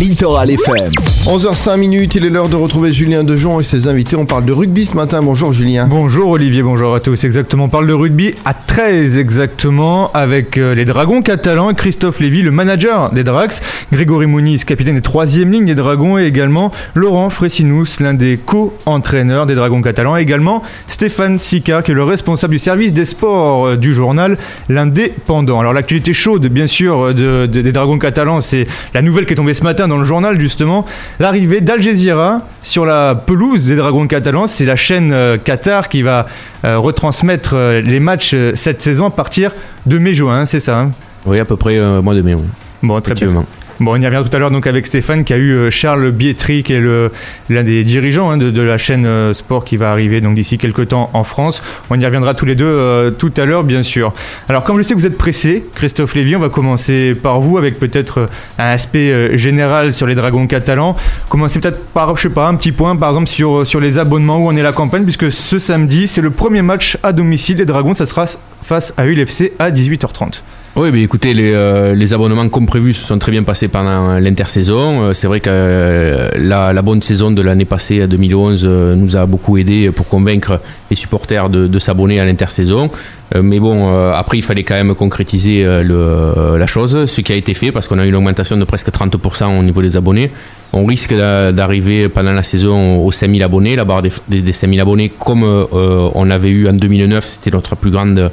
Littoral FM. 11h05, il est l'heure de retrouver Julien Dejon et ses invités. On parle de rugby ce matin. Bonjour Julien. Bonjour Olivier, bonjour à tous. Exactement, on parle de rugby à 13 exactement avec les Dragons catalans, Christophe Lévy, le manager des Drax, Grégory Muniz, capitaine des 3e lignes des Dragons, et également Laurent Fressinous, l'un des co-entraîneurs des Dragons catalans, et également Stéphane Sicard, qui est le responsable du service des sports du journal L'Indépendant. Alors l'actualité chaude bien sûr des Dragons catalans, c'est la nouvelle qui est tombée ce matin dans le journal, justement, l'arrivée d'Al Jazeera sur la pelouse des Dragons catalans. C'est la chaîne Qatar qui va retransmettre les matchs cette saison à partir de mai-juin, c'est ça hein? Oui, à peu près mois de mai. Oui. Bon, très bien. Bon, on y revient tout à l'heure donc avec Stéphane qui a eu Charles Bietri qui est l'un des dirigeants de la chaîne sport qui va arriver donc d'ici quelques temps en France. On y reviendra tous les deux tout à l'heure bien sûr. Alors comme je sais que vous êtes pressé, Christophe Lévy, on va commencer par vous avec peut-être un aspect général sur les Dragons catalans. Commencer peut-être par, je sais pas, un petit point par exemple sur les abonnements, où en est la campagne, puisque ce samedi c'est le premier match à domicile des Dragons, ça sera face à ULFC à 18h30. Oui, mais écoutez, les abonnements comme prévu se sont très bien passés pendant l'intersaison. C'est vrai que la bonne saison de l'année passée, à 2011, nous a beaucoup aidé pour convaincre les supporters de s'abonner à l'intersaison. Mais bon, après, il fallait quand même concrétiser la chose, ce qui a été fait, parce qu'on a eu une augmentation de presque 30% au niveau des abonnés. On risque d'arriver pendant la saison aux 5000 abonnés, la barre des 5000 abonnés, comme on avait eu en 2009, c'était notre plus grande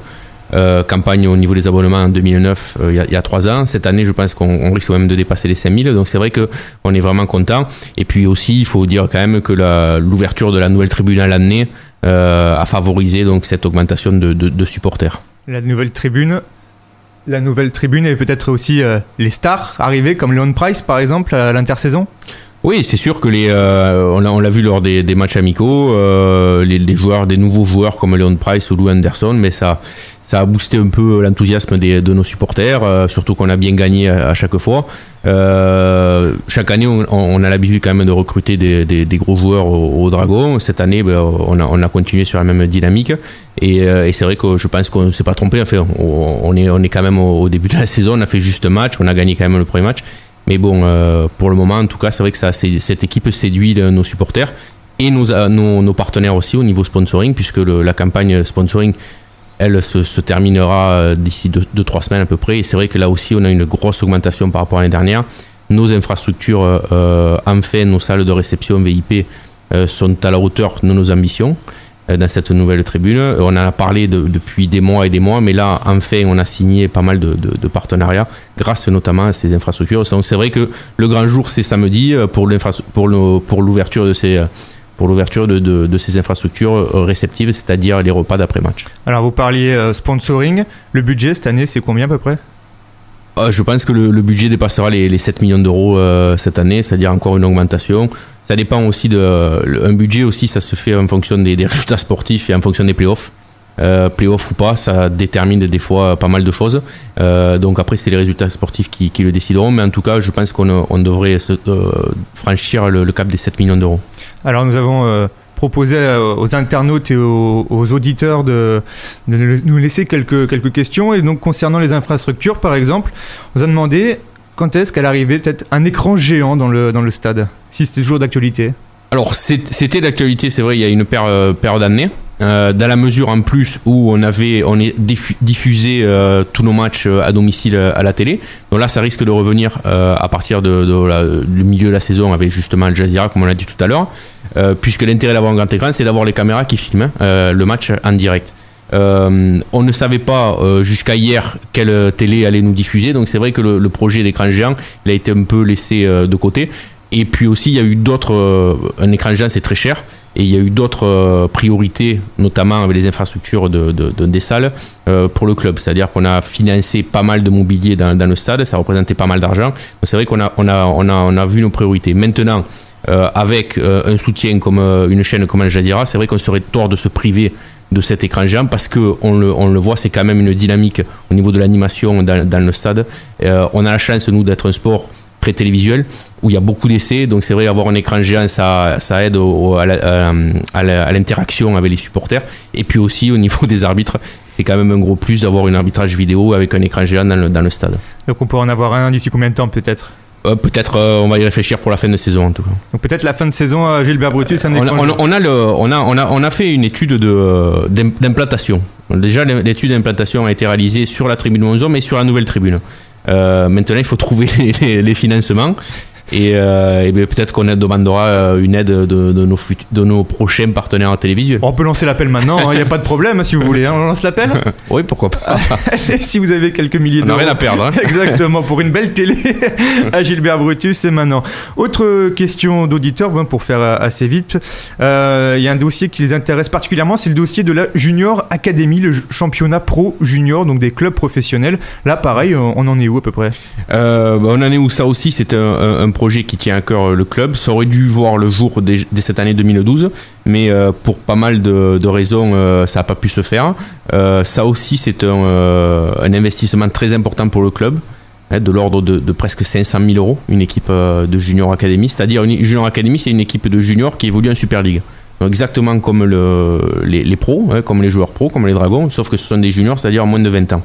campagne au niveau des abonnements en 2009, il y a 3 ans. Cette année, je pense qu'on risque quand même de dépasser les 5000, donc c'est vrai qu'on est vraiment content. Et puis aussi, il faut dire quand même que l'ouverture de la nouvelle tribune à l'année a favorisé donc cette augmentation de supporters. La nouvelle tribune et peut-être aussi les stars arrivées comme Leon Price par exemple à l'intersaison. Oui, c'est sûr que on l'a vu lors des matchs amicaux, les joueurs, des nouveaux joueurs comme Leon Price ou Lou Anderson, mais ça a boosté un peu l'enthousiasme de nos supporters, surtout qu'on a bien gagné à chaque fois. Chaque année, on a l'habitude quand même de recruter des gros joueurs au Dragon. Cette année, on a continué sur la même dynamique. Et c'est vrai que je pense qu'on ne s'est pas trompé. Enfin, on est quand même au début de la saison, on a fait juste un match, on a gagné quand même le premier match. Mais bon, pour le moment, en tout cas, c'est vrai que cette équipe séduit nos supporters et nos partenaires aussi au niveau sponsoring, puisque la campagne sponsoring, elle se terminera d'ici 2-3 semaines à peu près. Et c'est vrai que là aussi, on a une grosse augmentation par rapport à l'année dernière. Nos infrastructures, enfin, nos salles de réception VIP sont à la hauteur de nos ambitions dans cette nouvelle tribune. On en a parlé depuis des mois et des mois, mais là, enfin, on a signé pas mal de partenariats, grâce notamment à ces infrastructures. Donc c'est vrai que le grand jour, c'est samedi pour l'ouverture de ces infrastructures réceptives, c'est-à-dire les repas d'après-match. Alors vous parliez sponsoring, le budget cette année, c'est combien à peu près ? Je pense que le budget dépassera les 7 millions d'euros cette année, c'est-à-dire encore une augmentation. Ça dépend aussi un budget aussi, ça se fait en fonction des résultats sportifs et en fonction des playoffs. Playoffs ou pas, ça détermine des fois pas mal de choses. Donc après, c'est les résultats sportifs qui le décideront. Mais en tout cas, je pense qu'on devrait franchir le cap des 7 millions d'euros. Alors nous avons proposer aux internautes et aux auditeurs de nous laisser quelques questions. Et donc concernant les infrastructures par exemple, on vous a demandé quand est-ce qu'elle arrivait peut-être un écran géant dans le stade, si c'était toujours d'actualité. Alors c'était d'actualité, c'est vrai, il y a une paire d'années. Dans la mesure en plus où on est diffusé tous nos matchs à domicile à la télé. Donc là, ça risque de revenir à partir du milieu de la saison avec justement Al Jazeera, comme on l'a dit tout à l'heure, puisque l'intérêt d'avoir un grand écran, c'est d'avoir les caméras qui filment le match en direct. On ne savait pas jusqu'à hier quelle télé allait nous diffuser, donc c'est vrai que le projet d'écran géant, il a été un peu laissé de côté. Et puis aussi, il y a eu un écran géant, c'est très cher. Et il y a eu d'autres priorités, notamment avec les infrastructures des salles, pour le club. C'est-à-dire qu'on a financé pas mal de mobilier dans le stade, ça représentait pas mal d'argent. Donc c'est vrai qu'on a vu nos priorités. Maintenant, avec un soutien comme une chaîne comme Al Jazeera, c'est vrai qu'on serait tort de se priver de cet écran géant parce qu'on le voit, c'est quand même une dynamique au niveau de l'animation dans le stade. On a la chance, nous, d'être un sport très télévisuel où il y a beaucoup d'essais, donc c'est vrai, avoir un écran géant ça aide à l'interaction avec les supporters, et puis aussi au niveau des arbitres, c'est quand même un gros plus d'avoir un arbitrage vidéo avec un écran géant dans le stade. Donc on pourra en avoir un d'ici combien de temps peut-être ? Peut-être on va y réfléchir pour la fin de saison en tout cas. Donc peut-être la fin de saison à Gilbert Brutus. On a fait une étude d'implantation. Déjà l'étude d'implantation a été réalisée sur la tribune Monzon mais sur la nouvelle tribune. Maintenant il faut trouver les financements. Et peut-être qu'on demandera une aide de nos prochains partenaires télévisuels. On peut lancer l'appel maintenant, il n'y a pas de problème si vous voulez. On lance l'appel. Oui, pourquoi pas. Si vous avez quelques milliers d'euros. On n'a rien à perdre. Hein. Exactement, pour une belle télé à Gilbert Brutus, c'est maintenant. Autre question d'auditeur, pour faire assez vite. Il y a un dossier qui les intéresse particulièrement, c'est le dossier de la Junior Academy, le championnat pro junior, donc des clubs professionnels. Là, pareil, on en est où à peu près? On en est où? Ça aussi, c'est un projet qui tient à cœur le club. Ça aurait dû voir le jour dès cette année 2012, mais pour pas mal de raisons, ça n'a pas pu se faire. Ça aussi, c'est un investissement très important pour le club, de l'ordre de presque 500 000 euros, une équipe de Junior Academy. C'est-à-dire, une Junior Academy, c'est une équipe de juniors qui évolue en Super League. Donc, exactement comme les pros, comme les joueurs pros, comme les Dragons, sauf que ce sont des juniors, c'est-à-dire moins de 20 ans.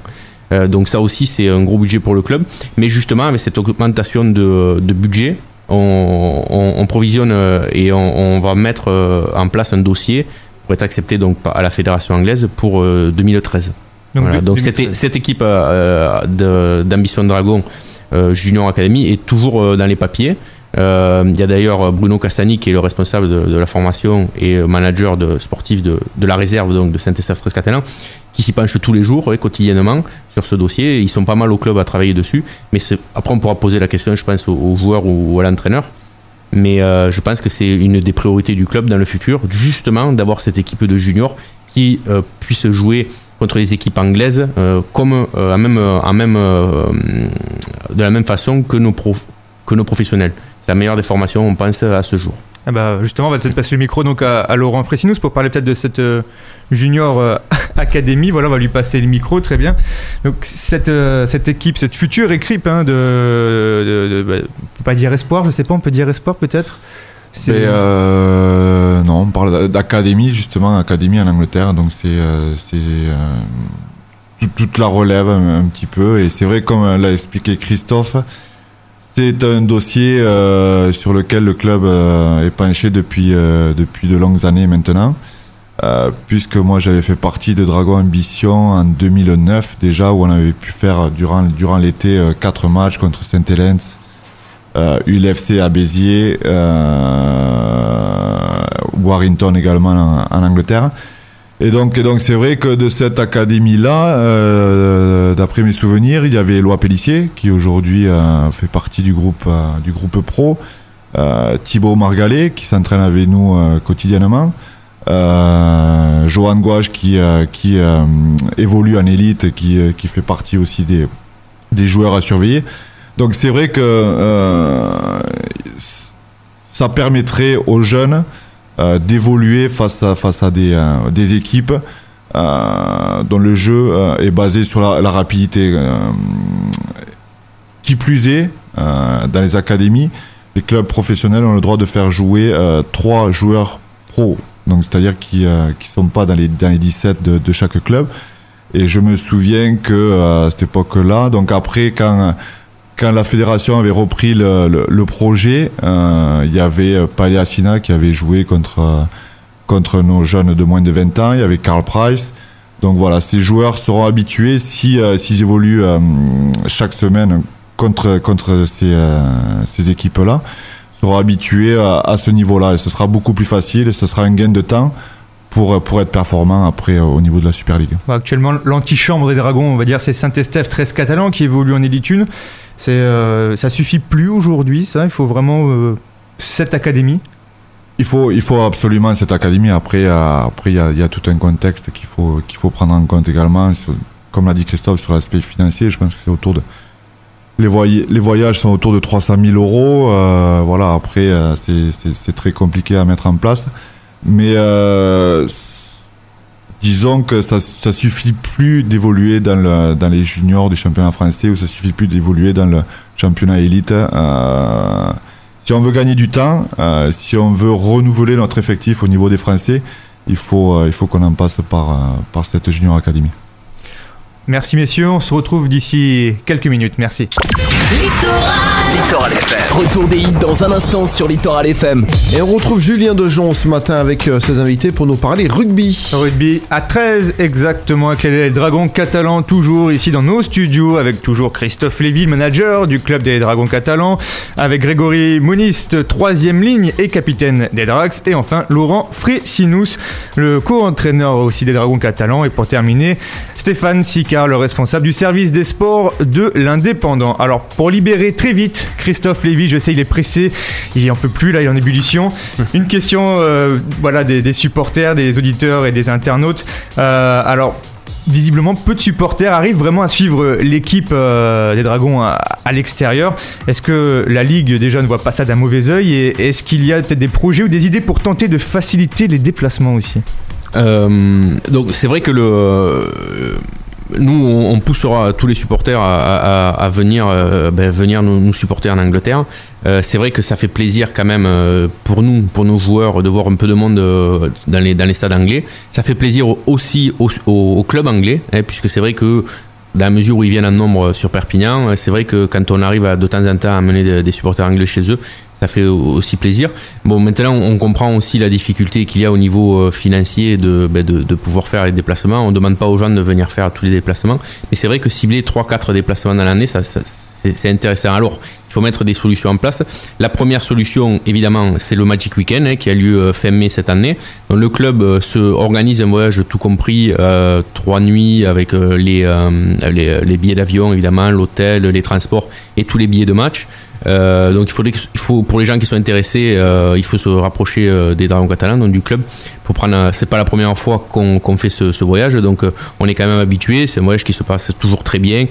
Donc ça aussi c'est un gros budget pour le club, mais justement avec cette augmentation de budget on provisionne et on va mettre en place un dossier pour être accepté donc à la fédération anglaise pour 2013. Donc, voilà. Donc cette équipe d'Ambition Dragon Junior Academy est toujours dans les papiers. Il y a d'ailleurs Bruno Castagni qui est le responsable de la formation et manager sportif de la réserve donc de Saint-Estèphe-Trescatelan qui s'y penche tous les jours quotidiennement sur ce dossier. Ils sont pas mal au club à travailler dessus, mais après on pourra poser la question je pense aux joueurs ou à l'entraîneur, mais je pense que c'est une des priorités du club dans le futur, justement d'avoir cette équipe de juniors qui puisse jouer contre les équipes anglaises comme de la même façon que nos professionnels. C'est la meilleure des formations, on pense, à ce jour. Ah bah justement, on va peut-être passer le micro donc à Laurent Fressinous pour parler peut-être de cette Junior Academy. Voilà, on va lui passer le micro, très bien. Donc cette équipe, cette future équipe on peut pas dire espoir, je sais pas, on peut dire espoir peut-être. Non, on parle d'académie justement, académie en Angleterre, donc c'est toute la relève un petit peu, et c'est vrai comme l'a expliqué Christophe. C'est un dossier sur lequel le club est penché depuis de longues années maintenant, puisque moi j'avais fait partie de Dragon Ambition en 2009 déjà, où on avait pu faire durant l'été 4 matchs contre Saint-Helens, ULFC à Béziers, Warrington également en Angleterre. Et donc c'est vrai que de cette académie-là, d'après mes souvenirs, il y avait Éloi Pellissier, qui aujourd'hui fait partie du groupe pro, Thibaut Margalet, qui s'entraîne avec nous quotidiennement, Johan Gouache, qui évolue en élite, et qui fait partie aussi des joueurs à surveiller. Donc c'est vrai que ça permettrait aux jeunes d'évoluer face à des équipes dont le jeu est basé sur la rapidité. Qui plus est, dans les académies, les clubs professionnels ont le droit de faire jouer 3 joueurs pros, donc c'est-à-dire qui sont pas dans les 17 de chaque club. Et je me souviens que à cette époque-là, donc après quand la fédération avait repris le projet, il y avait Paliasina qui avait joué contre nos jeunes de moins de 20 ans, il y avait Carl Price. Donc voilà, ces joueurs seront habitués, s'ils évoluent chaque semaine contre ces équipes-là, seront habitués à ce niveau-là. Et ce sera beaucoup plus facile, et ce sera un gain de temps pour être performant après au niveau de la Super League. Actuellement, l'antichambre des Dragons, on va dire, c'est Saint-Estèphe-Trescatelan qui évolue en Élite 1. Ça suffit plus aujourd'hui, ça. Il faut vraiment cette académie. Il faut absolument cette académie. Après, il y a tout un contexte qu'il faut prendre en compte également. Comme l'a dit Christophe, sur l'aspect financier, je pense que c'est autour de les voyages sont autour de 300 000 euros. Voilà. Après, c'est très compliqué à mettre en place, mais disons que ça suffit plus d'évoluer dans les juniors du championnat français, ou ça suffit plus d'évoluer dans le championnat élite. Si on veut gagner du temps, si on veut renouveler notre effectif au niveau des Français, il faut qu'on en passe par cette Junior Academy. Merci messieurs, on se retrouve d'ici quelques minutes. Merci. Littoral. Littoral FM. Retour des hits dans un instant sur Littoral FM. Et on retrouve Julien Dejon ce matin avec ses invités pour nous parler rugby. Rugby à 13 exactement, avec les Dragons catalans, toujours ici dans nos studios, avec toujours Christophe Lévy, manager du club des Dragons catalans, avec Grégory Muniz, 3e ligne et capitaine des Drax, et enfin Laurent Frécinous, le co-entraîneur aussi des Dragons catalans, et pour terminer Stéphane Sicard, le responsable du service des sports de l'Indépendant. Alors pour libérer très vite Christophe Lévy, je sais il est pressé, il en peut plus là, il est en ébullition. Une question des supporters, des auditeurs et des internautes. Alors visiblement peu de supporters arrivent vraiment à suivre l'équipe des Dragons à l'extérieur. Est-ce que la Ligue déjà ne voit pas ça d'un mauvais œil, et est-ce qu'il y a peut-être des projets ou des idées pour tenter de faciliter les déplacements aussi? Donc c'est vrai que nous on poussera tous les supporters à venir nous supporter en Angleterre. C'est vrai que ça fait plaisir quand même pour nous, pour nos joueurs, de voir un peu de monde dans les stades anglais. Ça fait plaisir aussi au club anglais, puisque c'est vrai que dans la mesure où ils viennent en nombre sur Perpignan, c'est vrai que quand on arrive de temps en temps à amener des supporters anglais chez eux, ça fait aussi plaisir. Bon, maintenant, on comprend aussi la difficulté qu'il y a au niveau financier de pouvoir faire les déplacements. On ne demande pas aux gens de venir faire tous les déplacements. Mais c'est vrai que cibler 3-4 déplacements dans l'année, c'est intéressant. Alors, il faut mettre des solutions en place. La première solution, évidemment, c'est le Magic Weekend qui a lieu fin mai cette année. Donc, le club se organise un voyage tout compris, 3 nuits avec les billets d'avion, évidemment, l'hôtel, les transports et tous les billets de match. Donc il faut pour les gens qui sont intéressés, il faut se rapprocher des Dragons catalans, donc du club, pour prendre. C'est pas la première fois qu'on fait ce voyage, donc on est quand même habitué. C'est un voyage qui se passe toujours très bien.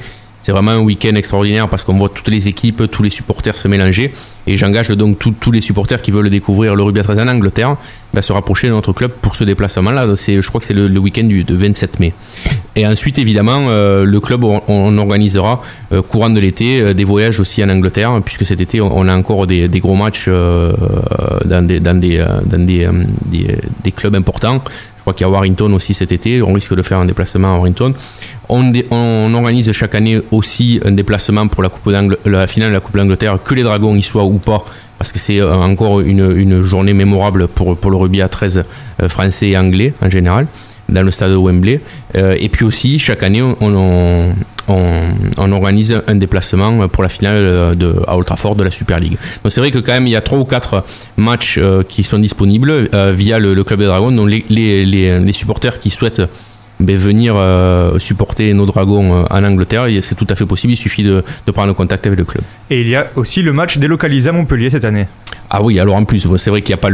C'est vraiment un week-end extraordinaire parce qu'on voit toutes les équipes, tous les supporters se mélanger, et j'engage donc tous les supporters qui veulent découvrir le rugby à 13 en Angleterre se rapprocher de notre club pour ce déplacement-là. Je crois que c'est le week-end du 27 mai. Et ensuite, évidemment, le club, on organisera courant de l'été des voyages aussi en Angleterre, puisque cet été, on a encore des gros matchs dans des clubs importants. Je crois qu'il y a Warrington aussi cet été, on risque de faire un déplacement à Warrington. On organise chaque année aussi un déplacement pour la finale de la Coupe d'Angleterre, que les Dragons y soient ou pas, parce que c'est encore une journée mémorable pour le rugby à 13 français et anglais en général, dans le stade de Wembley. Et puis aussi, chaque année, on organise un déplacement pour la finale à Old Trafford de la Super League. Donc c'est vrai que quand même, il y a 3 ou 4 matchs qui sont disponibles via le Club des Dragons. Donc les supporters qui souhaitent venir supporter nos Dragons en Angleterre, c'est tout à fait possible, il suffit de prendre contact avec le club. Et il y a aussi le match délocalisé à Montpellier cette année. Ah oui, alors en plus, c'est vrai qu'il y a pas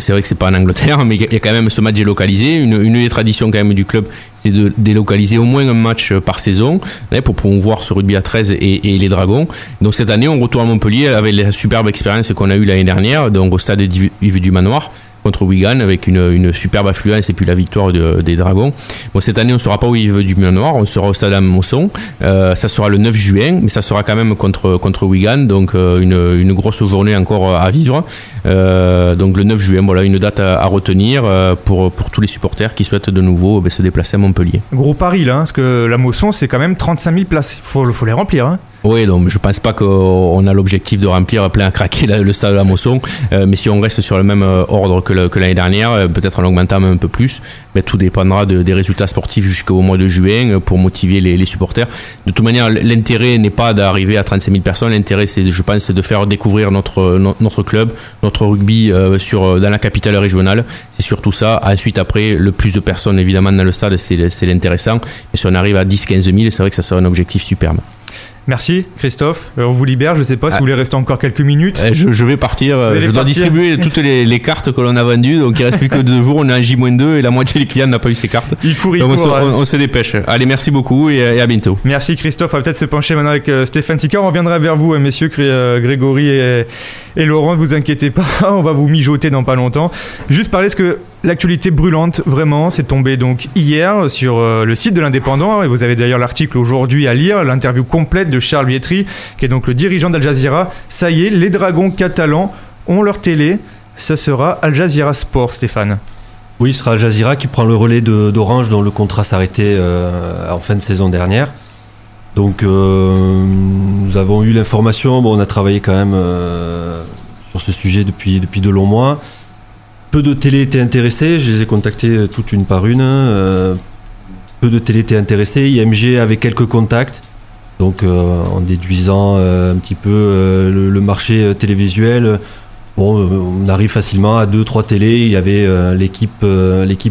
c'est vrai que c'est pas en Angleterre, mais il y a quand même ce match délocalisé. Une des traditions quand même du club, c'est de délocaliser au moins un match par saison pour promouvoir ce rugby à 13 et les Dragons. Donc cette année, on retourne à Montpellier avec la superbe expérience qu'on a eue l'année dernière, donc au stade Yves du Manoir, contre Wigan, avec une superbe affluence et puis la victoire des Dragons. Bon, cette année, on ne sera pas au Yves du Manoir, on sera au stade Mosson. Ça sera le 9 juin, mais ça sera quand même contre Wigan, donc une grosse journée encore à vivre. Donc le 9 juin, voilà, une date à retenir pour tous les supporters qui souhaitent de nouveau se déplacer à Montpellier. Gros pari là, parce que la Mosson, c'est quand même 35 000 places. Faut les remplir. Hein. Oui, donc je pense pas qu'on a l'objectif de remplir plein à craquer le stade de la Mosson, mais si on reste sur le même ordre que l'année dernière, peut-être en augmentant un peu plus, tout dépendra des résultats sportifs jusqu'au mois de juin pour motiver les supporters. De toute manière, l'intérêt n'est pas d'arriver à 35 000 personnes, l'intérêt c'est, je pense, de faire découvrir notre club, notre rugby dans la capitale régionale. C'est surtout ça. Ensuite, après, le plus de personnes évidemment dans le stade, c'est l'intéressant. Et si on arrive à 10-15 000, c'est vrai que ça sera un objectif superbe. Merci Christophe, on vous libère, je ne sais pas si vous voulez rester encore quelques minutes. Je vais partir, je dois distribuer toutes les cartes que l'on a vendues, donc il ne reste plus que 2 jours, on est en J-2 et la moitié des clients n'a pas eu ces cartes. On se dépêche. Allez, merci beaucoup et à bientôt. Merci Christophe, on va peut-être se pencher maintenant avec Stéphane Sicard, on reviendra vers vous messieurs Grégory et Laurent, ne vous inquiétez pas, on va vous mijoter dans pas longtemps. Juste parler ce que l'actualité brûlante, vraiment, c'est tombé donc hier sur le site de l'Indépendant, et vous avez d'ailleurs l'article aujourd'hui à lire, l'interview complète de Charles Vietri, qui est donc le dirigeant d'Al Jazeera. Ça y est, les Dragons catalans ont leur télé, ça sera Al Jazeera Sport, Stéphane. Oui, ce sera Al Jazeera qui prend le relais d'Orange, dont le contrat s'arrêtait en fin de saison dernière. Donc nous avons eu l'information, on a travaillé quand même sur ce sujet depuis de longs mois. Peu de télé étaient intéressés, je les ai contactés toute une par une. Peu de télé étaient intéressés, IMG avait quelques contacts. Donc en déduisant un petit peu le marché télévisuel, on arrive facilement à 2-3 télés. Il y avait l'équipe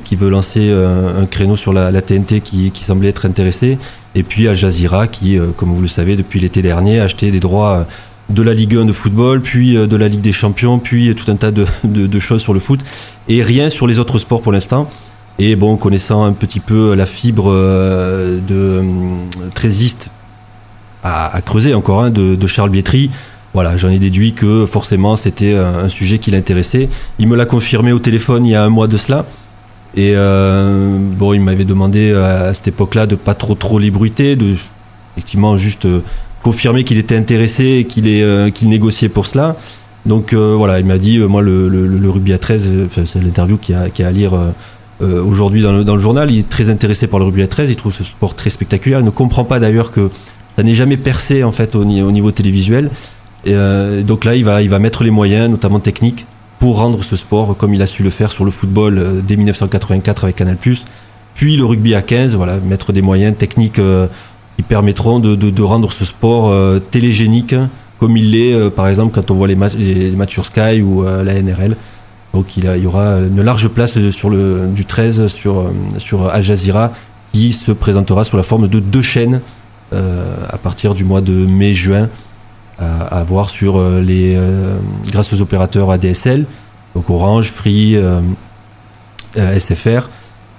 qui veut lancer un créneau sur la TNT qui semblait être intéressée. Et puis Al Jazeera qui, comme vous le savez, depuis l'été dernier, a acheté des droits de la Ligue 1 de football, puis de la Ligue des Champions, puis tout un tas de choses sur le foot. Et rien sur les autres sports pour l'instant. Et bon, connaissant un petit peu la fibre trésiste à creuser encore de Charles Bietri, voilà, j'en ai déduit que forcément c'était un sujet qui l'intéressait. Il me l'a confirmé au téléphone il y a un mois de cela. Et il m'avait demandé à cette époque-là de pas trop l'ébruiter, de effectivement juste confirmer qu'il était intéressé et qu'il négociait pour cela. Donc voilà, il m'a dit, moi le rugby à 13, c'est l'interview qu'il y a à lire aujourd'hui dans le journal, il est très intéressé par le rugby à 13, il trouve ce sport très spectaculaire, il ne comprend pas d'ailleurs que ça n'est jamais percé en fait au niveau télévisuel. Et donc là il va mettre les moyens, notamment techniques, pour rendre ce sport comme il a su le faire sur le football dès 1984 avec Canal+, puis le rugby à 15, voilà, mettre des moyens techniques qui permettront de rendre ce sport télégénique comme il l'est par exemple quand on voit les matchs sur Sky ou la NRL. Donc il y aura une large place du 13 sur Al Jazeera qui se présentera sous la forme de 2 chaînes à partir du mois de mai-juin à voir grâce aux opérateurs ADSL, donc Orange, Free, SFR.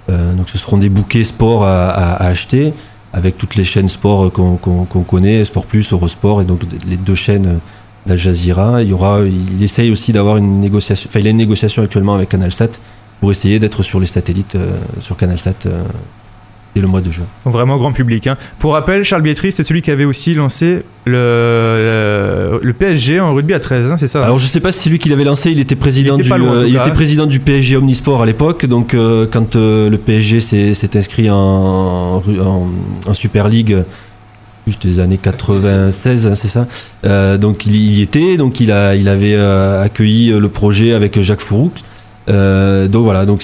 Donc ce seront des bouquets sport à acheter avec toutes les chaînes sport qu'on connaît, Sport Plus, Eurosport et donc les 2 chaînes d'Al Jazeera. Il essaye aussi d'avoir une négociation, il a une négociation actuellement avec CanalSat pour essayer d'être sur les satellites sur CanalSat dès le mois de juin. Vraiment grand public. Hein. Pour rappel, Charles Bietri, c'est celui qui avait aussi lancé le PSG en rugby à 13, hein, c'est ça? Alors je sais pas si c'est lui qui l'avait lancé, il était président président du PSG Omnisport à l'époque, donc quand le PSG s'est inscrit en Super League, juste des années 96, hein, c'est ça. Donc il y était, donc il avait accueilli le projet avec Jacques Fouroux. Donc voilà, donc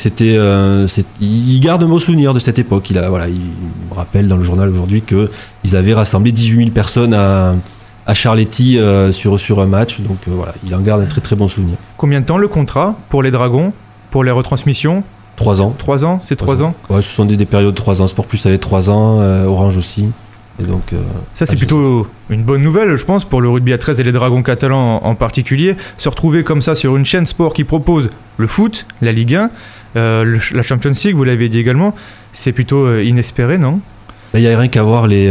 il garde un bon souvenir de cette époque. Il me rappelle dans le journal aujourd'hui qu'ils avaient rassemblé 18 000 personnes à Charletti sur un match. Donc voilà, il en garde un très très bon souvenir. Combien de temps le contrat pour les Dragons, pour les retransmissions? 3 ans. 3 ans, c'est 3 ans. Ouais, ce sont des périodes de 3 ans. Sport Plus avait 3 ans, Orange aussi. Et donc, ça c'est plutôt une bonne nouvelle je pense pour le rugby à 13 et les Dragons catalans en particulier. Se retrouver comme ça sur une chaîne sport qui propose le foot, la Ligue 1, la Champions League, vous l'avez dit également, c'est plutôt inespéré, non? Il n'y a rien qu'à voir les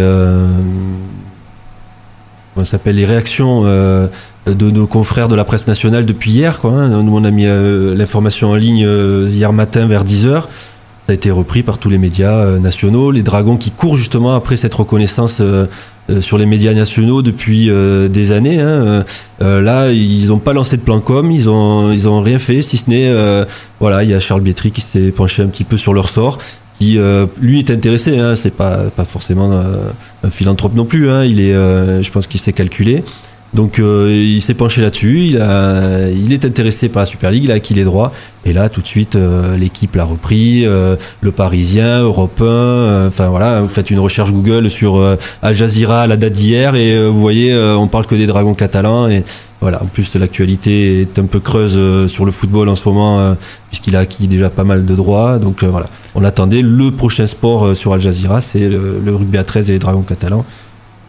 réactions de nos confrères de la presse nationale depuis hier, quoi, hein. Nous on a mis l'information en ligne hier matin vers 10h. Ça a été repris par tous les médias nationaux, les Dragons qui courent justement après cette reconnaissance sur les médias nationaux depuis des années. Hein. Là, ils n'ont pas lancé de plan com, ils ont rien fait, si ce n'est voilà, il y a Charles Bietri qui s'est penché un petit peu sur leur sort, qui lui est intéressé. Hein. C'est pas forcément un philanthrope non plus. Hein. Je pense qu'il s'est calculé. Donc il s'est penché là-dessus, il est intéressé par la Super League, il a acquis les droits, et là tout de suite l'équipe l'a repris, le Parisien, Europe 1, enfin voilà, vous faites une recherche Google sur Al Jazeera à la date d'hier et vous voyez, on parle que des Dragons catalans, et voilà, en plus l'actualité est un peu creuse sur le football en ce moment, puisqu'il a acquis déjà pas mal de droits, donc voilà, on attendait le prochain sport sur Al Jazeera, c'est le rugby à 13 et les Dragons catalans.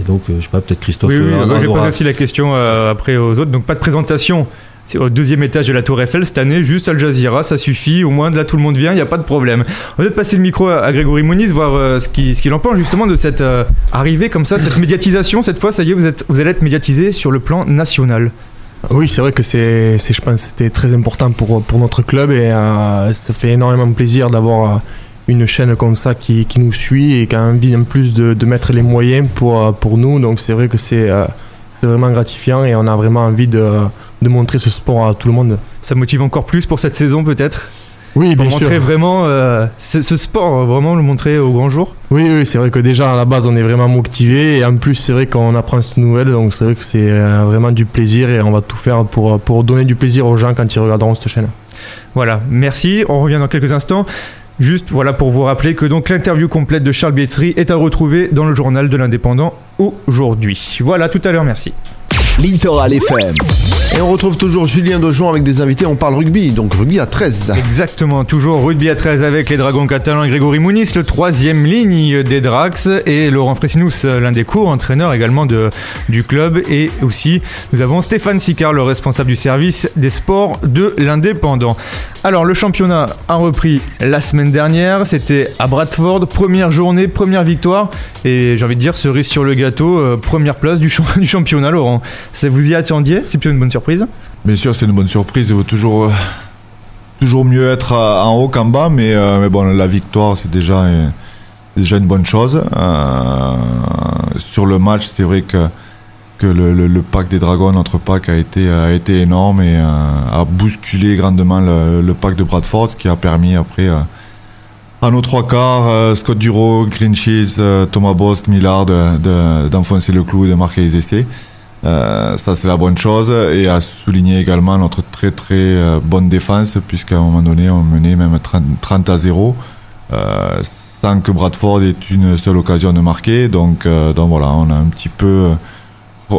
Et donc, je sais pas, peut-être Christophe... Oui, j'ai posé aussi la question après aux autres. Donc, pas de présentation. C'est au 2e étage de la Tour Eiffel cette année, juste Al Jazeera, ça suffit. Au moins, de là, tout le monde vient, il n'y a pas de problème. On va peut-être passer le micro à Grégory Muniz, voir ce qu'il en pense justement de cette arrivée comme ça, cette médiatisation. Cette fois, ça y est, vous allez être médiatisé sur le plan national. Oui, c'est vrai que je pense que c'était très important pour notre club et ça fait énormément plaisir d'avoir... une chaîne comme ça qui nous suit et qui a envie en plus de mettre les moyens pour nous, donc c'est vrai que c'est vraiment gratifiant et on a vraiment envie de montrer ce sport à tout le monde. Ça motive encore plus pour cette saison peut-être? Oui, pour bien sûr. montrer vraiment ce sport, vraiment le montrer au grand jour. Oui, c'est vrai que déjà à la base on est vraiment motivé et en plus c'est vrai qu'on apprend cette nouvelle, donc c'est vrai que c'est vraiment du plaisir et on va tout faire pour donner du plaisir aux gens quand ils regarderont cette chaîne. Voilà, merci. On revient dans quelques instants. Juste voilà pour vous rappeler que donc l'interview complète de Charles Bietri est à retrouver dans le journal de l'Indépendant aujourd'hui. Voilà, tout à l'heure, merci. Littoral FM. Et on retrouve toujours Julien Dejon avec des invités. On parle rugby, donc rugby à 13. Exactement, toujours rugby à 13 avec les Dragons catalans et Grégory Muniz, le troisième ligne des Drax, et Laurent Fressinous, l'un des co-entraîneurs également du club. Et aussi, nous avons Stéphane Sicard, le responsable du service des sports de l'Indépendant. Alors, le championnat a repris la semaine dernière. C'était à Bradford, première journée, première victoire. Et j'ai envie de dire, cerise sur le gâteau, première place du championnat, Laurent. Vous y attendiez? C'est plutôt une bonne surprise? Bien sûr, c'est une bonne surprise. Il vaut toujours mieux être en haut qu'en bas, mais bon, la victoire, c'est déjà une bonne chose. Sur le match, c'est vrai que le pack des Dragons, notre pack, a été énorme et a bousculé grandement le pack de Bradford, ce qui a permis après à nos trois quarts, Scott Duro, Green Shields, Thomas Bosque, Millard d'enfoncer le clou et de marquer les essais. Ça c'est la bonne chose, et à souligner également notre très très bonne défense, puisqu'à un moment donné on menait même 30-0 sans que Bradford ait une seule occasion de marquer, donc voilà, on a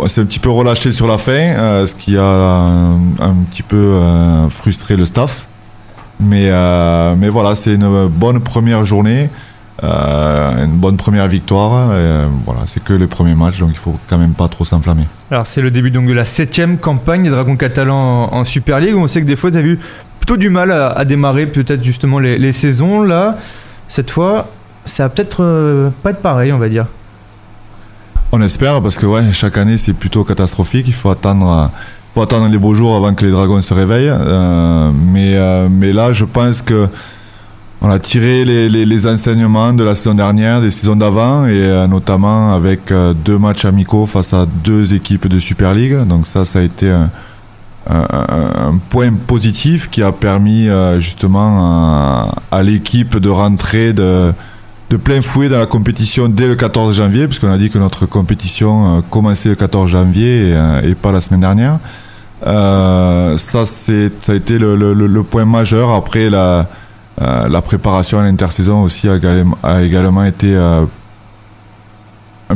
c'est un petit peu relâché sur la fin, ce qui a un petit peu frustré le staff, mais voilà, c'est une bonne première journée. Une bonne première victoire, voilà, c'est que le premier match, donc il faut quand même pas trop s'enflammer. Alors c'est le début donc de la 7e campagne des Dragons catalans en Super League. On sait que des fois vous avez eu plutôt du mal à démarrer peut-être justement les saisons. Là, cette fois, ça va peut-être pas être pareil, on va dire. On espère, parce que ouais, chaque année c'est plutôt catastrophique. Il faut attendre les beaux jours avant que les Dragons se réveillent. Mais là, je pense que on a tiré les enseignements de la saison dernière, des saisons d'avant, et notamment avec 2 matchs amicaux face à 2 équipes de Super League. Donc ça a été un point positif qui a permis justement à l'équipe de rentrer de plein fouet dans la compétition dès le 14 janvier, puisqu'on a dit que notre compétition commençait le 14 janvier et pas la semaine dernière. Ça a été le point majeur. Après la préparation à l'intersaison aussi a également été un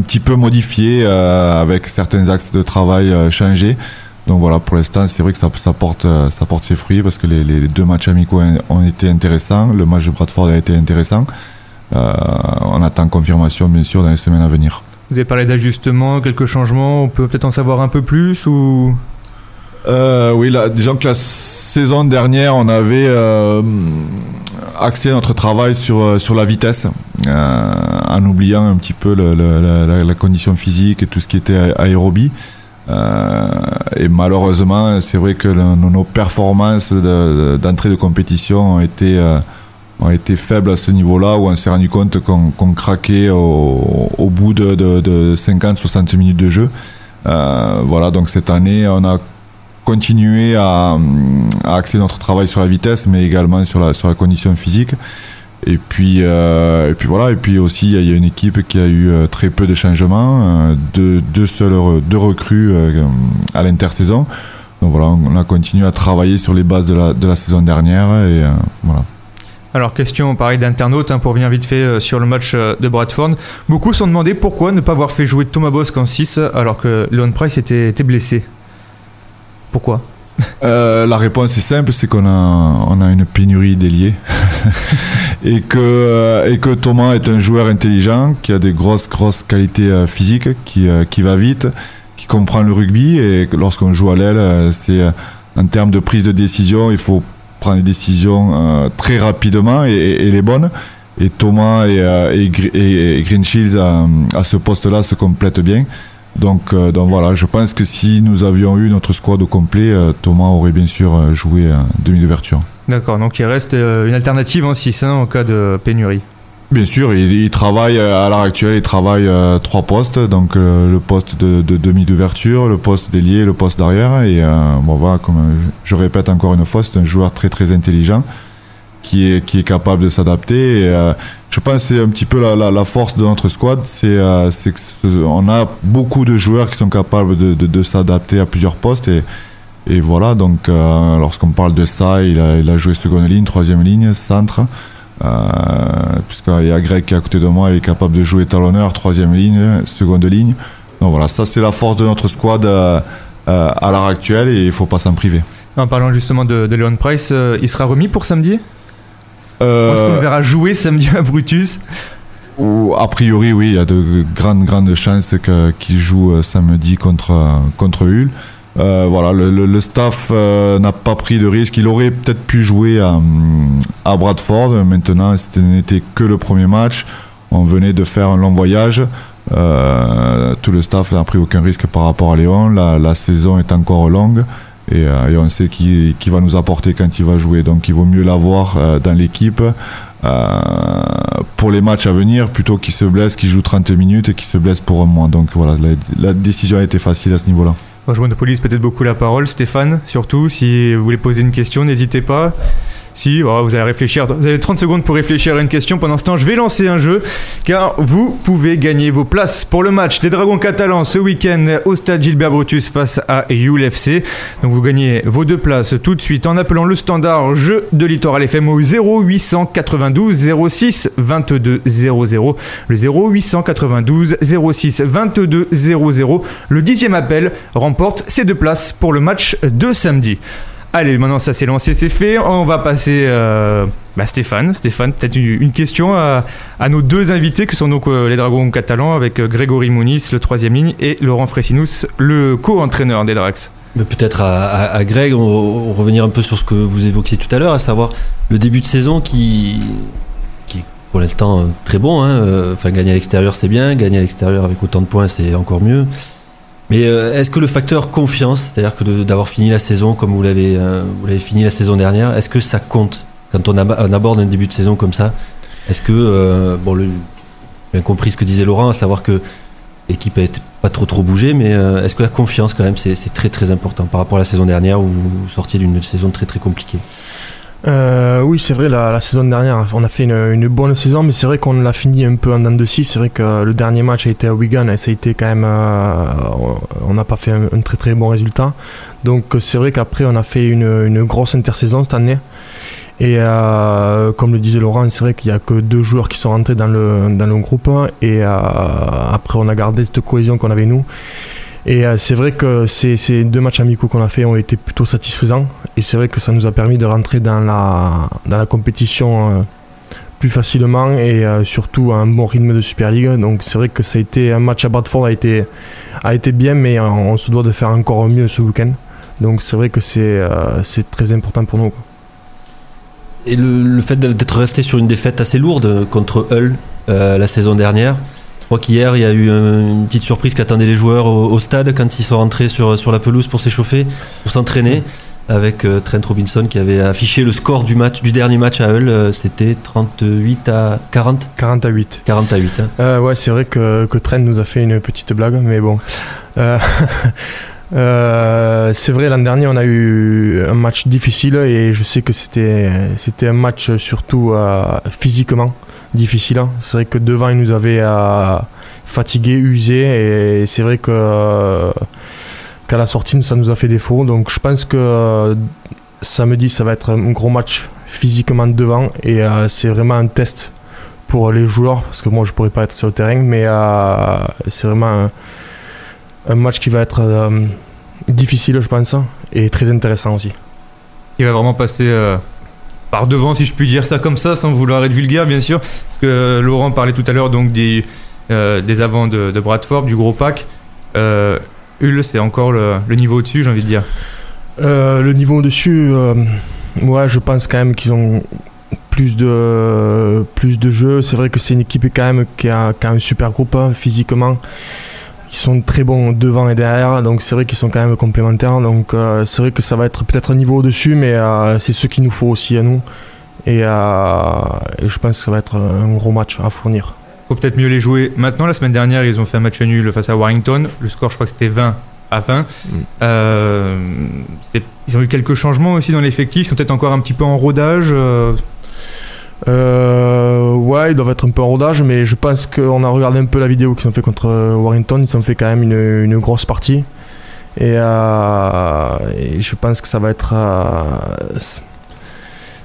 petit peu modifiée, avec certains axes de travail changés. Donc voilà, pour l'instant, c'est vrai que ça porte ses fruits, parce que les 2 matchs amicaux ont été intéressants. Le match de Bradford a été intéressant. On attend confirmation, bien sûr, dans les semaines à venir. Vous avez parlé d'ajustement, quelques changements. On peut peut-être en savoir un peu plus ou... Oui, disons que la saison dernière, on avait axé notre travail sur la vitesse, en oubliant un petit peu la condition physique et tout ce qui était aérobie. Et malheureusement, c'est vrai que nos performances d'entrée de compétition ont été faibles à ce niveau-là, où on s'est rendu compte qu'on craquait au bout de 50-60 minutes de jeu. Voilà, donc cette année, on a continuer à axer notre travail sur la vitesse, mais également sur la condition physique. Et puis voilà. Et puis aussi, il y a une équipe qui a eu très peu de changements, deux recrues à l'intersaison. Donc voilà, on a continué à travailler sur les bases de la saison dernière, et voilà. Alors, question pareil d'internaute, pour venir vite fait sur le match de Bradford. Beaucoup se sont demandé pourquoi ne pas avoir fait jouer Thomas Bosque en 6 alors que Leon Price était blessé. Pourquoi? La réponse est simple, c'est qu'on a une pénurie d'ailiers et que Thomas est un joueur intelligent qui a des grosses qualités physiques, qui va vite, qui comprend le rugby, et que lorsqu'on joue à l'aile, c'est en termes de prise de décision, il faut prendre des décisions très rapidement et les bonnes. Et Thomas et Green Shields à ce poste-là se complètent bien. Donc voilà, je pense que si nous avions eu notre squad au complet, Thomas aurait bien sûr joué demi d'ouverture. D'accord, donc il reste une alternative en 6 en cas de pénurie. Bien sûr, il travaille à l'heure actuelle, il travaille 3 postes, donc le poste de demi d'ouverture, le poste d'ailier, le poste d'arrière. Et bon voilà, comme je répète encore une fois, c'est un joueur très très intelligent qui est capable de s'adapter. Et, je pense que c'est un petit peu la force de notre squad, c'est on a beaucoup de joueurs qui sont capables de s'adapter à plusieurs postes et voilà, donc lorsqu'on parle de ça, il a joué seconde ligne, troisième ligne, centre, puisqu'il y a Greg qui est à côté de moi, il est capable de jouer talonneur, troisième ligne, seconde ligne. Donc voilà, ça c'est la force de notre squad à l'heure actuelle et il ne faut pas s'en priver. En parlant justement de Leon Price, il sera remis pour samedi ? Est-ce qu'on le verra jouer samedi à Brutus ? A priori, oui, il y a de grandes chances qu'il joue samedi contre Hull. Voilà, le staff n'a pas pris de risque. Il aurait peut-être pu jouer à Bradford. Maintenant, ce n'était que le premier match. On venait de faire un long voyage. Tout le staff n'a pris aucun risque par rapport à Léon. La saison est encore longue. Et on sait qui va nous apporter quand il va jouer, donc il vaut mieux l'avoir dans l'équipe pour les matchs à venir plutôt qu'il se blesse, qu'il joue 30 minutes et qu'il se blesse pour un mois. Donc voilà, la décision a été facile à ce niveau-là. Joueur de police, peut-être beaucoup la parole. Stéphane, surtout, si vous voulez poser une question, n'hésitez pas. Si, vous allez réfléchir. Vous avez 30 secondes pour réfléchir à une question. Pendant ce temps, je vais lancer un jeu, car vous pouvez gagner vos places pour le match des Dragons catalans ce week-end au stade Gilbert Brutus face à Hull FC. Donc vous gagnez vos 2 places tout de suite en appelant le standard jeu de Littoral FM au 0892 06 22 00. Le 0892 06 22 00. Le 10e appel remporte ces 2 places pour le match de samedi. Allez, maintenant ça s'est lancé, c'est fait. On va passer Stéphane, peut-être une question à nos 2 invités qui sont donc les Dragons catalans avec Grégory Muniz, le 3e ligne, et Laurent Fresinous, le co-entraîneur des Drax. Mais peut-être à Greg, on revenir un peu sur ce que vous évoquiez tout à l'heure, à savoir le début de saison qui est pour l'instant très bon. Enfin, gagner à l'extérieur c'est bien, gagner à l'extérieur avec autant de points c'est encore mieux. Mais est-ce que le facteur confiance, c'est-à-dire que d'avoir fini la saison comme vous l'avez fini la saison dernière, est-ce que ça compte quand on aborde un début de saison comme ça ? Est-ce que, bien compris ce que disait Laurent, à savoir que l'équipe n'a pas trop bougé, mais est-ce que la confiance quand même c'est très très important par rapport à la saison dernière où vous sortiez d'une saison très très compliquée ? Oui, c'est vrai, la saison dernière, on a fait une bonne saison, mais c'est vrai qu'on l'a fini un peu en dents de scie. C'est vrai que le dernier match a été à Wigan et ça a été quand même. On n'a pas fait un très très bon résultat. Donc c'est vrai qu'après, on a fait une grosse intersaison cette année. Et comme le disait Laurent, c'est vrai qu'il n'y a que 2 joueurs qui sont rentrés dans le groupe. Et après, on a gardé cette cohésion qu'on avait nous. Et c'est vrai que ces 2 matchs amicaux qu'on a fait ont été plutôt satisfaisants. Et c'est vrai que ça nous a permis de rentrer dans la compétition plus facilement et surtout à un bon rythme de Super League. Donc c'est vrai que ça a été un match à Bradford a été bien, mais on se doit de faire encore mieux ce week-end. Donc c'est vrai que c'est très important pour nous. Et le fait d'être resté sur une défaite assez lourde contre Hull la saison dernière. Je crois qu'hier, il y a eu une petite surprise qu'attendaient les joueurs au stade quand ils sont rentrés sur la pelouse pour s'échauffer, pour s'entraîner, avec Trent Robinson qui avait affiché le score du dernier match à Hull. C'était 38 à 40 40 à 8. 40 à 8. Ouais, c'est vrai que Trent nous a fait une petite blague, mais bon. C'est vrai, l'an dernier, on a eu un match difficile et je sais que c'était un match surtout physiquement difficile. C'est vrai que devant il nous avait fatigué, usé et c'est vrai que qu'à la sortie ça nous a fait défaut. Donc je pense que samedi ça va être un gros match physiquement devant et c'est vraiment un test pour les joueurs parce que moi je pourrais pas être sur le terrain, mais c'est vraiment un match qui va être difficile je pense et très intéressant aussi. Il va vraiment passer par devant, si je puis dire ça comme ça, sans vouloir être vulgaire bien sûr, parce que Laurent parlait tout à l'heure donc des avants de Bradford, du gros pack. Hull, c'est encore le niveau au-dessus, j'ai envie de dire. Le niveau au-dessus, ouais, je pense quand même qu'ils ont plus de jeux. C'est vrai que c'est une équipe quand même qui a un super groupe physiquement. Ils sont très bons devant et derrière, donc c'est vrai qu'ils sont quand même complémentaires. Donc c'est vrai que ça va être peut-être un niveau au-dessus, mais c'est ce qu'il nous faut aussi à nous. Et je pense que ça va être un gros match à fournir. Faut peut-être mieux les jouer maintenant. La semaine dernière, ils ont fait un match nul face à Warrington. Le score, je crois que c'était 20 à 20. Ils ont eu quelques changements aussi dans l'effectif. Ils sont peut-être encore un petit peu en rodage. Ouais, ils doivent être un peu en rodage, mais je pense qu'on a regardé un peu la vidéo qu'ils ont fait contre Warrington. Ils ont fait quand même une grosse partie. Et je pense que ça va être...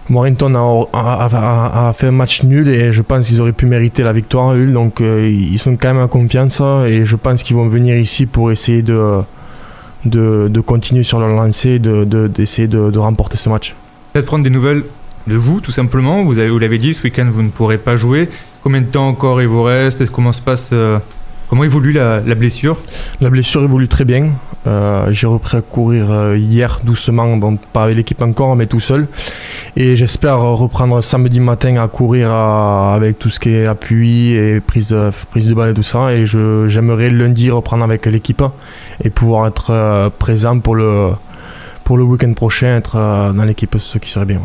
Warrington a fait un match nul et je pense qu'ils auraient pu mériter la victoire, Hull. Donc ils sont quand même en confiance et je pense qu'ils vont venir ici pour essayer de continuer sur leur lancée et d'essayer de remporter ce match. Peut-être prendre des nouvelles de vous, tout simplement. Vous l'avez dit, ce week-end, vous ne pourrez pas jouer. Combien de temps encore il vous reste? Comment évolue la blessure? La blessure évolue très bien. J'ai repris à courir hier doucement, donc pas avec l'équipe encore, mais tout seul. Et j'espère reprendre samedi matin à courir avec tout ce qui est appui et prise de balle et tout ça. Et j'aimerais lundi reprendre avec l'équipe et pouvoir être présent pour le week-end prochain, être dans l'équipe, ce qui serait bien.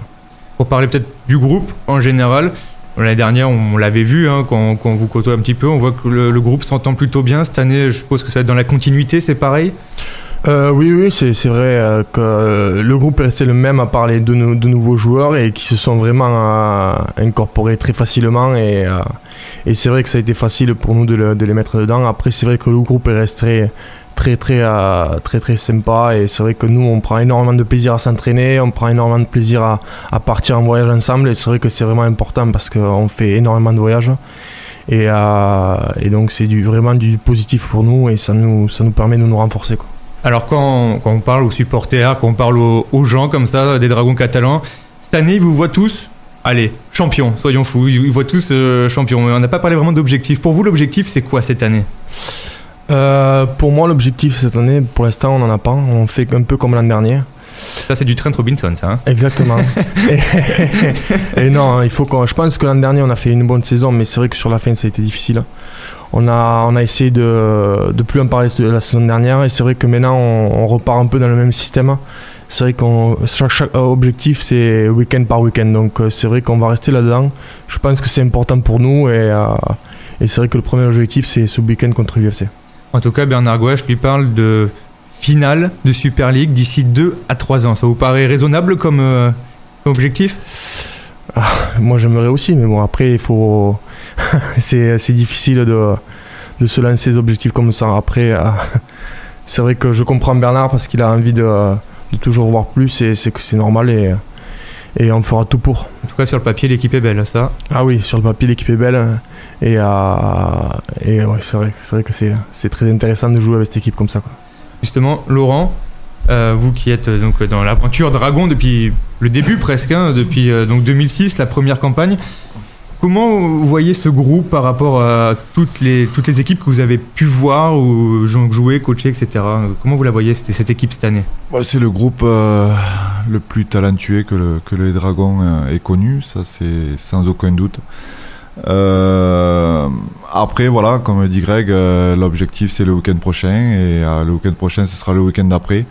Pour parler peut-être du groupe en général, l'année dernière on l'avait vu quand on vous côtoie un petit peu, on voit que le groupe s'entend plutôt bien. Cette année je suppose que ça va être dans la continuité, c'est pareil? Oui, c'est vrai que le groupe est resté le même à part les deux nouveaux joueurs et qui se sont vraiment incorporés très facilement et c'est vrai que ça a été facile pour nous de les mettre dedans. Après c'est vrai que le groupe est resté très sympa et c'est vrai que nous on prend énormément de plaisir à s'entraîner, on prend énormément de plaisir à partir en voyage ensemble et c'est vrai que c'est vraiment important parce qu'on fait énormément de voyages et donc c'est vraiment du positif pour nous et ça nous permet de nous renforcer, quoi. Alors quand on parle aux supporters, quand on parle aux gens comme ça, des Dragons catalans, cette année ils vous voient tous, allez, champions, soyons fous, ils voient tous champions. On n'a pas parlé vraiment d'objectif. Pour vous l'objectif c'est quoi cette année? Pour moi l'objectif cette année, pour l'instant on n'en a pas, on fait un peu comme l'an dernier. Ça c'est du Trent Robinson ça, hein? Exactement. et non, je pense que l'an dernier on a fait une bonne saison, mais c'est vrai que sur la fin ça a été difficile. On a essayé de plus en parler de la saison dernière et c'est vrai que maintenant on repart un peu dans le même système. C'est vrai que chaque objectif c'est week-end par week-end, donc c'est vrai qu'on va rester là-dedans. Je pense que c'est important pour nous et c'est vrai que le premier objectif c'est ce week-end contre l'UFC. En tout cas, Bernard Gouache lui parle de finale de Super League d'ici 2 à 3 ans. Ça vous paraît raisonnable comme objectif? Moi j'aimerais aussi, mais bon après il faut... c'est difficile de se lancer des objectifs comme ça. Après, c'est vrai que je comprends Bernard parce qu'il a envie de toujours voir plus et c'est que c'est normal et on fera tout pour. En tout cas sur le papier l'équipe est belle, ça. Ah oui, sur le papier l'équipe est belle et ouais, c'est vrai que c'est très intéressant de jouer avec cette équipe comme ça, quoi. Justement, Laurent, vous qui êtes donc dans l'aventure Dragon depuis le début presque, depuis donc 2006, la première campagne. Comment vous voyez ce groupe par rapport à toutes les équipes que vous avez pu voir ou jouer, coacher, etc. Comment vous la voyez cette équipe cette année? C'est le groupe le plus talentueux que les Dragons aient connu, ça c'est sans aucun doute. Après voilà, comme dit Greg, l'objectif c'est le week-end prochain et le week-end prochain ce sera le week-end d'après.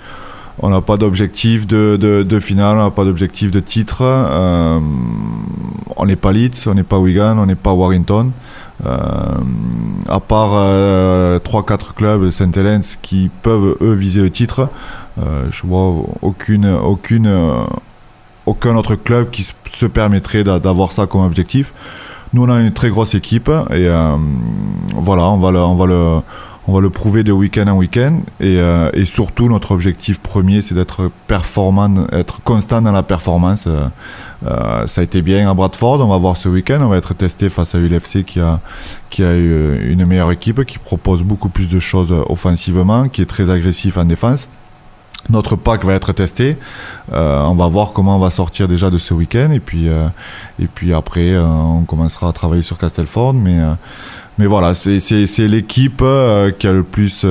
On n'a pas d'objectif de finale, on n'a pas d'objectif de titre. On n'est pas Leeds, on n'est pas Wigan, on n'est pas Warrington. À part 3-4 clubs St. Helens qui peuvent eux viser le titre, je vois aucun autre club qui se permettrait d'avoir ça comme objectif. Nous on a une très grosse équipe et voilà, on va le prouver de week-end en week-end et surtout notre objectif premier c'est d'être performant, être constant dans la performance. Ça a été bien à Bradford, on va voir ce week-end, on va être testé face à l'UFC qui a une meilleure équipe, qui propose beaucoup plus de choses offensivement, qui est très agressif en défense. Notre pack va être testé, on va voir comment on va sortir déjà de ce week-end et puis après on commencera à travailler sur Castleford, mais voilà, c'est l'équipe qui a le plus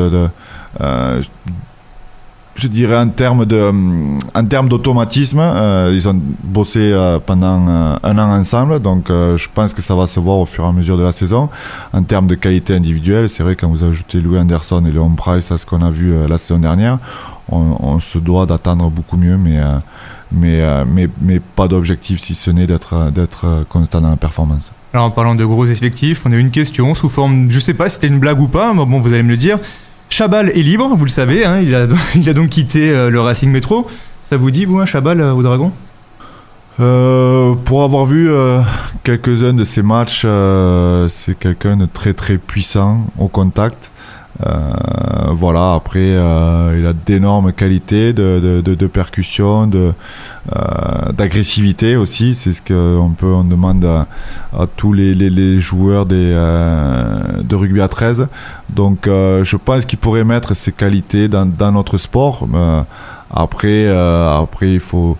je dirais en termes d'automatisme. Ils ont bossé pendant un an ensemble, donc je pense que ça va se voir au fur et à mesure de la saison. En termes de qualité individuelle, c'est vrai quand vous ajoutez Louis Anderson et Leon Price à ce qu'on a vu la saison dernière, on se doit d'attendre beaucoup mieux, mais pas d'objectif si ce n'est d'être constant dans la performance. Alors en parlant de gros effectifs, on a une question sous forme, je sais pas si c'était une blague ou pas, mais bon vous allez me le dire. Chabal est libre, vous le savez, hein, il a donc quitté le Racing Métro. Ça vous dit vous, Chabal au Dragon? Pour avoir vu quelques-uns de ces matchs, c'est quelqu'un de très très puissant au contact. Voilà, après il a d'énormes qualités de percussion, d'agressivité aussi. C'est ce on demande à tous les joueurs de rugby à 13. Donc je pense qu'il pourrait mettre ses qualités dans notre sport. Après il faut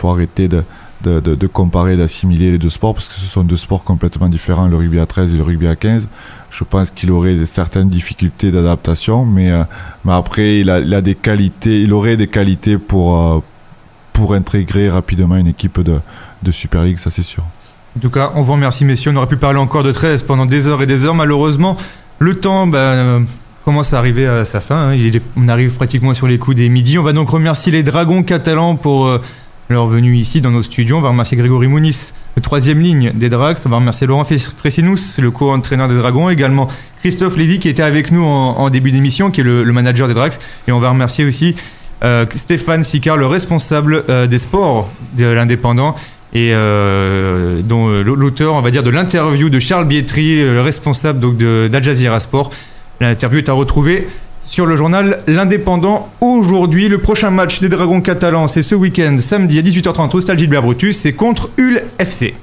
arrêter de comparer, d'assimiler les deux sports, parce que ce sont deux sports complètement différents, le rugby à 13 et le rugby à 15. Je pense qu'il aurait certaines difficultés d'adaptation, mais après il a des qualités, il aurait des qualités pour intégrer rapidement une équipe de Super League, ça c'est sûr. En tout cas, on vous remercie messieurs, on aurait pu parler encore de 13 pendant des heures et des heures. Malheureusement, le temps commence à arriver à sa fin, hein. On arrive pratiquement sur les coups des midis. On va donc remercier les Dragons catalans pour leur venue ici dans nos studios. On va remercier Grégory Muniz, le 3e ligne des Drax. On va remercier Laurent Fresinous, le co-entraîneur des Dragons. Également Christophe Lévy qui était avec nous en début d'émission, qui est le manager des Drax. Et on va remercier aussi Stéphane Sicard, le responsable des sports de l'Indépendant, et dont l'auteur, on va dire, de l'interview de Charles Bietri, le responsable donc d'Al Jazeera Sport. L'interview est à retrouver sur le journal L'Indépendant aujourd'hui. Le prochain match des Dragons catalans, c'est ce week-end, samedi à 18h30 au Stade Gilbert Brutus, c'est contre Hull FC.